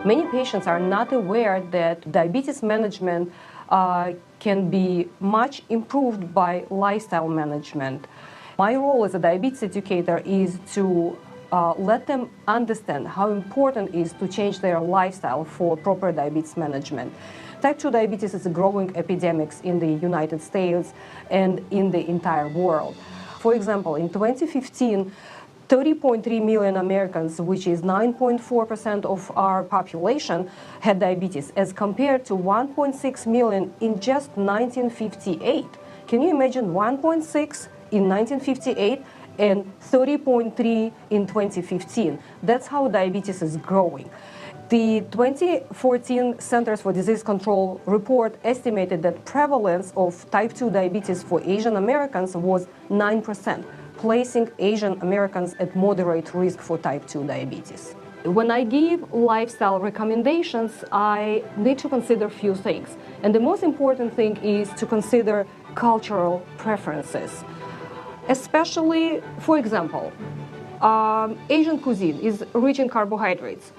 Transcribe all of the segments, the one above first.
Many patients are not aware that diabetes management can be much improved by lifestyle management. My role as a diabetes educator is to let them understand how important it is to change their lifestyle for proper diabetes management. Type 2 diabetes is a growing epidemic in the United States and in the entire world. For example, in 2015, 30.3 million Americans, which is 9.4% of our population, had diabetes, as compared to 1.6 million in just 1958. Can you imagine 1.6 in 1958 and 30.3 in 2015? That's how diabetes is growing. The 2014 Centers for Disease Control report estimated that prevalence of type 2 diabetes for Asian Americans was 9%, placing Asian Americans at moderate risk for type 2 diabetes. When I give lifestyle recommendations, I need to consider a few things. And the most important thing is to consider cultural preferences. Especially, for example, Asian cuisine is rich in carbohydrates.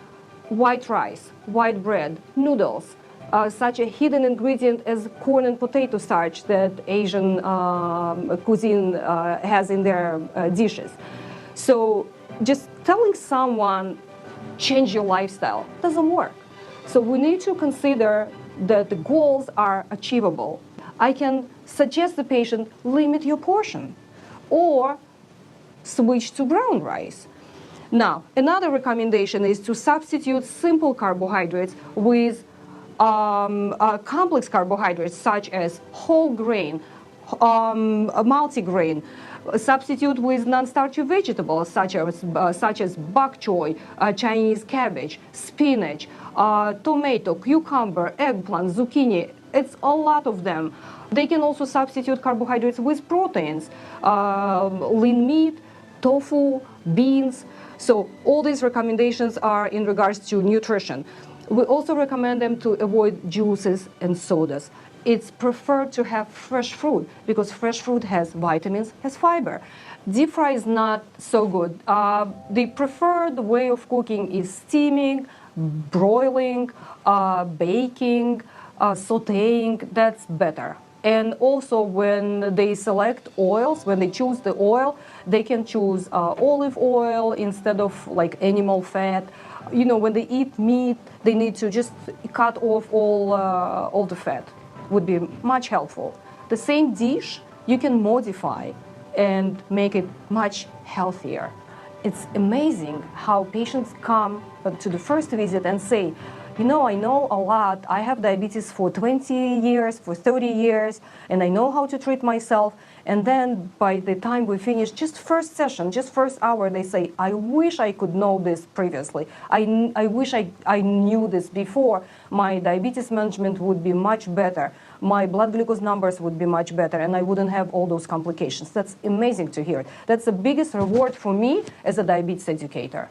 White rice, white bread, noodles, such a hidden ingredient as corn and potato starch that Asian cuisine has in their dishes. So just telling someone, change your lifestyle, doesn't work. So we need to consider that the goals are achievable. I can suggest the patient, limit your portion or switch to brown rice. Now, another recommendation is to substitute simple carbohydrates with complex carbohydrates such as whole grain, multigrain. Substitute with non-starchy vegetables such as bok choy, Chinese cabbage, spinach, tomato, cucumber, eggplant, zucchini. It's a lot of them. They can also substitute carbohydrates with proteins, lean meat, tofu, beans. So all these recommendations are in regards to nutrition. We also recommend them to avoid juices and sodas. It's preferred to have fresh fruit because fresh fruit has vitamins, has fiber. Deep fry is not so good. The preferred way of cooking is steaming, broiling, baking, sautéing. That's better. And also when they select oils, when they choose the oil, they can choose olive oil instead of like animal fat. You know, when they eat meat, they need to just cut off all the fat. Would be much helpful. The same dish you can modify and make it much healthier. It's amazing how patients come to the first visit and say, you know, I know a lot. I have diabetes for 20 years, for 30 years, and I know how to treat myself. And then by the time we finish, just first session, just first hour, they say, I wish I could know this previously. I wish I knew this before. My diabetes management would be much better. My blood glucose numbers would be much better, and I wouldn't have all those complications. That's amazing to hear. That's the biggest reward for me as a diabetes educator.